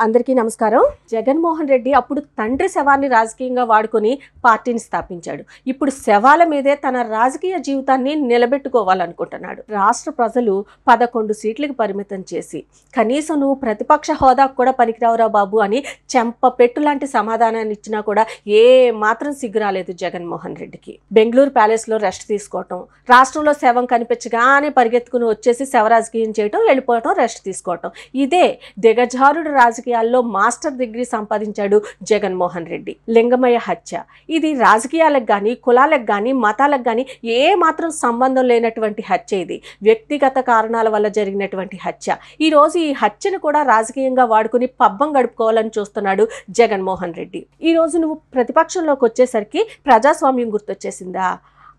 అందరికీ నమస్కారం. జగన్మోహన్ రెడ్డి అప్పుడు తండ్రి శవాన్ని రాజకీయంగా వాడుకొని పార్టీని స్థాపించాడు. ఇప్పుడు శవాల మీదే తన రాజకీయ జీవితాన్ని నిలబెట్టుకోవాలనుకుంటున్నాడు. రాష్ట్ర ప్రజలు 11 సీట్లకు పరిమితం చేసి కనీసం నువ్వు ప్రతిపక్ష హోదాకు కూడా పనికిరావురా బాబు అని చెంపపెట్టు లాంటి సమాధానాన్ని ఇచ్చినా కూడా ఏ మాత్రం సిగ్గు రాలేదు జగన్మోహన్ రెడ్డికి. బెంగళూరు ప్యాలెస్లో రెస్ట్ తీసుకోవటం, రాష్ట్రంలో శవం కనిపించగానే పరిగెత్తుకుని వచ్చేసి శవ రాజకీయం చేయటం, వెళ్ళిపోవటం, రెస్ట్ తీసుకోవటం. ఇదే దిగజారుడు రాజకీయాల్లో మాస్టర్ డిగ్రీ సంపాదించాడు జగన్మోహన్ రెడ్డి. లింగమయ్య హత్య ఇది రాజకీయాలకు కానీ, కులాలకు కానీ, మతాలకు కానీ ఏ మాత్రం సంబంధం లేనటువంటి హత్య. ఇది వ్యక్తిగత కారణాల వల్ల జరిగినటువంటి హత్య. ఈరోజు ఈ హత్యను కూడా రాజకీయంగా వాడుకుని పబ్బం గడుపుకోవాలని చూస్తున్నాడు జగన్మోహన్ రెడ్డి. ఈరోజు నువ్వు ప్రతిపక్షంలోకి వచ్చేసరికి ప్రజాస్వామ్యం గుర్తొచ్చేసిందా?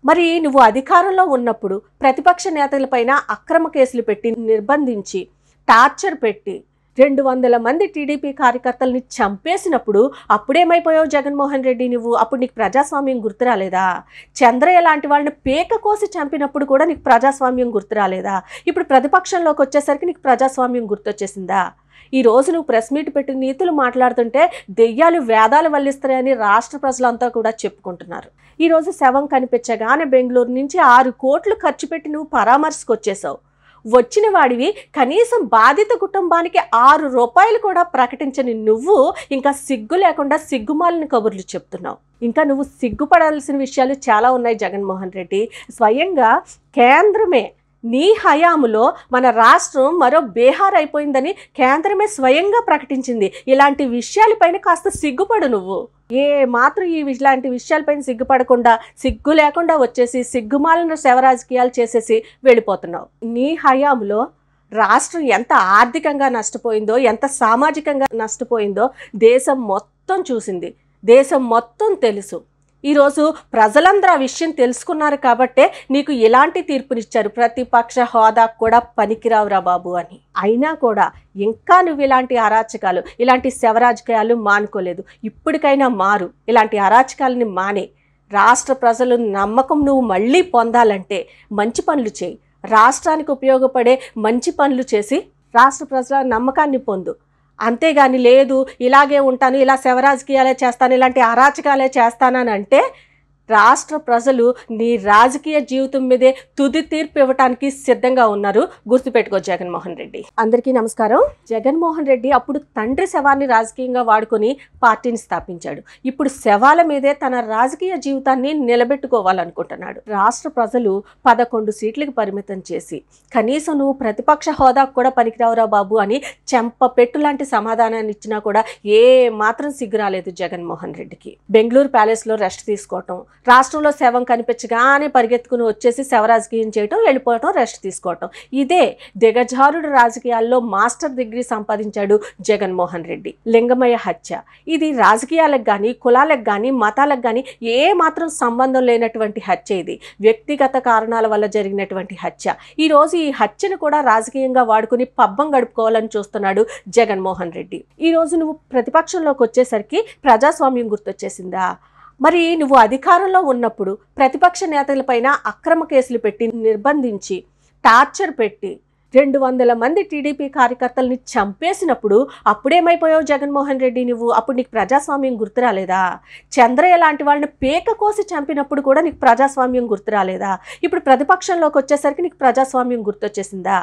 మరి నువ్వు అధికారంలో ఉన్నప్పుడు ప్రతిపక్ష నేతలపైన అక్రమ కేసులు పెట్టి, నిర్బంధించి, టార్చర్ పెట్టి 200 మంది టీడీపీ కార్యకర్తల్ని చంపేసినప్పుడు అప్పుడేమైపోయావు జగన్మోహన్ రెడ్డి నువ్వు? అప్పుడు నీకు ప్రజాస్వామ్యం గుర్తు రాలేదా? చంద్రయ్య లాంటి వాళ్ళని పేక కోసి చంపినప్పుడు కూడా నీకు ప్రజాస్వామ్యం గుర్తు రాలేదా? ఇప్పుడు ప్రతిపక్షంలోకి వచ్చేసరికి నీకు ప్రజాస్వామ్యం గుర్తొచ్చేసిందా? ఈ రోజు నువ్వు ప్రెస్ మీట్ పెట్టి నీతులు మాట్లాడుతుంటే దెయ్యాలు వేదాలు వల్లిస్తాయని రాష్ట్ర ప్రజలంతా కూడా చెప్పుకుంటున్నారు. ఈరోజు శవం కనిపించగానే బెంగళూరు నుంచి 6 కోట్లు ఖర్చు పెట్టి నువ్వు పరామర్శకు వచ్చేసావు. వచ్చిన వాడివి కనీసం బాధిత కుటుంబానికి 6 రూపాయలు కూడా ప్రకటించని నువ్వు ఇంకా సిగ్గు లేకుండా సిగ్గుమాలిన కబుర్లు చెప్తున్నావు. ఇంకా నువ్వు సిగ్గుపడాల్సిన విషయాలు చాలా ఉన్నాయి జగన్మోహన్ రెడ్డి. స్వయంగా కేంద్రమే నీ హయాములో మన రాష్ట్రం మరో బీహార్ అయిపోయిందని కేంద్రమే స్వయంగా ప్రకటించింది. ఇలాంటి విషయాలపైన కాస్త సిగ్గుపడు నువ్వు. ఏ మాత్రం ఇలాంటి విషయాలపైన సిగ్గుపడకుండా, సిగ్గు లేకుండా వచ్చేసి సిగ్గుమాలిన శవ రాజకీయాలు చేసేసి వెళ్ళిపోతున్నావు. నీ హయాంలో రాష్ట్రం ఎంత ఆర్థికంగా నష్టపోయిందో, ఎంత సామాజికంగా నష్టపోయిందో దేశం మొత్తం చూసింది, దేశం మొత్తం తెలుసు. ఈరోజు ప్రజలందరూ ఆ విషయం తెలుసుకున్నారు కాబట్టే నీకు ఇలాంటి తీర్పునిచ్చారు, ప్రతిపక్ష హోదా కూడా పనికిరావురా బాబు అని. అయినా కూడా ఇంకా నువ్వు ఇలాంటి అరాచకాలు, ఇలాంటి శవరాజకీయాలు మానుకోలేదు. ఇప్పటికైనా మారు, ఇలాంటి అరాచకాలని మానే. రాష్ట్ర ప్రజలు నమ్మకం నువ్వు మళ్ళీ పొందాలంటే మంచి పనులు చేయి, రాష్ట్రానికి ఉపయోగపడే మంచి పనులు చేసి రాష్ట్ర ప్రజల నమ్మకాన్ని పొందు. అంతేగాని లేదు ఇలాగే ఉంటాను, ఇలా శవరాజకీయాలే చేస్తాను, ఇలాంటి అరాచకాలే చేస్తానంటే రాష్ట్ర ప్రజలు నీ రాజకీయ జీవితం మీదే తుది తీర్పు ఇవ్వటానికి సిద్ధంగా ఉన్నారు. గుర్తుపెట్టుకో జగన్మోహన్ రెడ్డి. అందరికీ నమస్కారం. జగన్మోహన్ రెడ్డి అప్పుడు తండ్రి శవాన్ని రాజకీయంగా వాడుకొని పార్టీని స్థాపించాడు. ఇప్పుడు శవాల మీదే తన రాజకీయ జీవితాన్ని నిలబెట్టుకోవాలనుకుంటున్నాడు. రాష్ట్ర ప్రజలు 11 సీట్లకు పరిమితం చేసి కనీసం నువ్వు ప్రతిపక్ష హోదాకు కూడా పనికిరావురా బాబు అని చెంపపెట్టు లాంటి సమాధానాన్ని ఇచ్చినా కూడా ఏ మాత్రం సిగ్గు రాలేదు జగన్మోహన్ రెడ్డికి. బెంగళూరు ప్యాలెస్లో రెస్ట్ తీసుకోవటం, రాష్ట్రంలో శవం కనిపించగానే పరిగెత్తుకుని వచ్చేసి శవ రాజకీయం చేయటం, వెళ్ళిపోవటం, రెస్ట్ తీసుకోవటం. ఇదే దిగజారుడు రాజకీయాల్లో మాస్టర్ డిగ్రీ సంపాదించాడు జగన్మోహన్ రెడ్డి. లింగమయ్య హత్య ఇది రాజకీయాలకు కానీ, కులాలకు కానీ, మతాలకు కానీ ఏ మాత్రం సంబంధం లేనటువంటి హత్య. ఇది వ్యక్తిగత కారణాల వల్ల జరిగినటువంటి హత్య. ఈరోజు ఈ హత్యను కూడా రాజకీయంగా వాడుకుని పబ్బం గడుపుకోవాలని చూస్తున్నాడు జగన్మోహన్ రెడ్డి. ఈరోజు నువ్వు ప్రతిపక్షంలోకి వచ్చేసరికి ప్రజాస్వామ్యం గుర్తొచ్చేసిందా? మరి నువ్వు అధికారంలో ఉన్నప్పుడు ప్రతిపక్ష నేతలపైన అక్రమ కేసులు పెట్టి, నిర్బంధించి, టార్చర్ పెట్టి 200 మంది టీడీపీ కార్యకర్తల్ని చంపేసినప్పుడు అప్పుడేమైపోయావు జగన్మోహన్ రెడ్డి నువ్వు? అప్పుడు నీకు ప్రజాస్వామ్యం గుర్తు రాలేదా? చంద్రయ్య లాంటి వాళ్ళని పేక కోసి చంపినప్పుడు కూడా నీకు ప్రజాస్వామ్యం గుర్తు రాలేదా? ఇప్పుడు ప్రతిపక్షంలోకి వచ్చేసరికి నీకు ప్రజాస్వామ్యం గుర్తొచ్చేసిందా?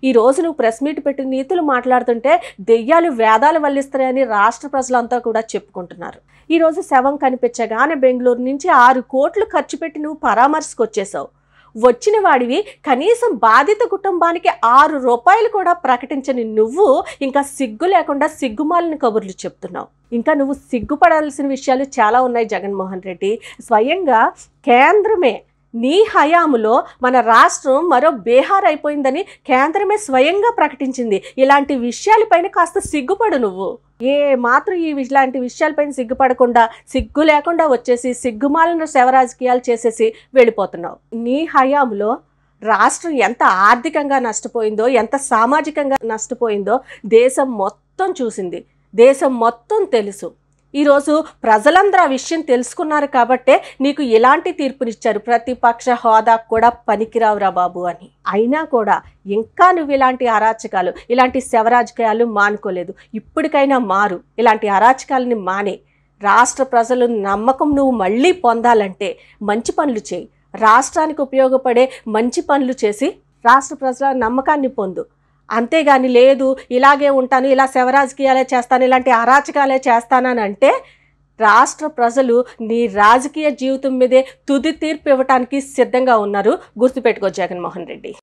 ఈ రోజు నువ్వు ప్రెస్ మీట్ పెట్టి నీతులు మాట్లాడుతుంటే దెయ్యాలు వేదాలు వల్లిస్తాయని రాష్ట్ర ప్రజలంతా కూడా చెప్పుకుంటున్నారు. ఈరోజు శవం కనిపించగానే బెంగళూరు నుంచి 6 కోట్లు ఖర్చు పెట్టి నువ్వు పరామర్శకు వచ్చేసావు. వచ్చిన వాడివి కనీసం బాధిత కుటుంబానికి 6 రూపాయలు కూడా ప్రకటించని నువ్వు ఇంకా సిగ్గు లేకుండా సిగ్గుమాలిన కబుర్లు చెప్తున్నావు. ఇంకా నువ్వు సిగ్గుపడాల్సిన విషయాలు చాలా ఉన్నాయి జగన్మోహన్ రెడ్డి. స్వయంగా కేంద్రమే నీ హయాములో మన రాష్ట్రం మరో బీహార్ అయిపోయిందని కేంద్రమే స్వయంగా ప్రకటించింది. ఇలాంటి విషయాలపైన కాస్త సిగ్గుపడు నువ్వు. ఏ మాత్రం ఇలాంటి విషయాలపైన సిగ్గుపడకుండా, సిగ్గు లేకుండా వచ్చేసి సిగ్గుమాలిన శవ రాజకీయాలు చేసేసి వెళ్ళిపోతున్నావు. నీ హయాంలో రాష్ట్రం ఎంత ఆర్థికంగా నష్టపోయిందో, ఎంత సామాజికంగా నష్టపోయిందో దేశం మొత్తం చూసింది, దేశం మొత్తం తెలుసు. ఈరోజు ప్రజలందరూ ఆ విషయం తెలుసుకున్నారు కాబట్టే నీకు ఇలాంటి తీర్పునిచ్చారు, ప్రతిపక్ష హోదా కూడా పనికిరావురా బాబు అని. అయినా కూడా ఇంకా నువ్వు ఇలాంటి అరాచకాలు, ఇలాంటి శవరాజకీయాలు మానుకోలేదు. ఇప్పటికైనా మారు, ఇలాంటి అరాచకాలని మానే. రాష్ట్ర ప్రజలు నమ్మకం నువ్వు మళ్ళీ పొందాలంటే మంచి పనులు చేయి, రాష్ట్రానికి ఉపయోగపడే మంచి పనులు చేసి రాష్ట్ర ప్రజల నమ్మకాన్ని పొందు. అంతేగాని లేదు ఇలాగే ఉంటాను, ఇలా శవరాజకీయాలే చేస్తాను, ఇలాంటి అరాచకాలే చేస్తానని అంటే రాష్ట్ర ప్రజలు నీ రాజకీయ జీవితం మీదే తుది తీర్పు ఇవ్వటానికి సిద్ధంగా ఉన్నారు. గుర్తుపెట్టుకో జగన్మోహన్ రెడ్డి.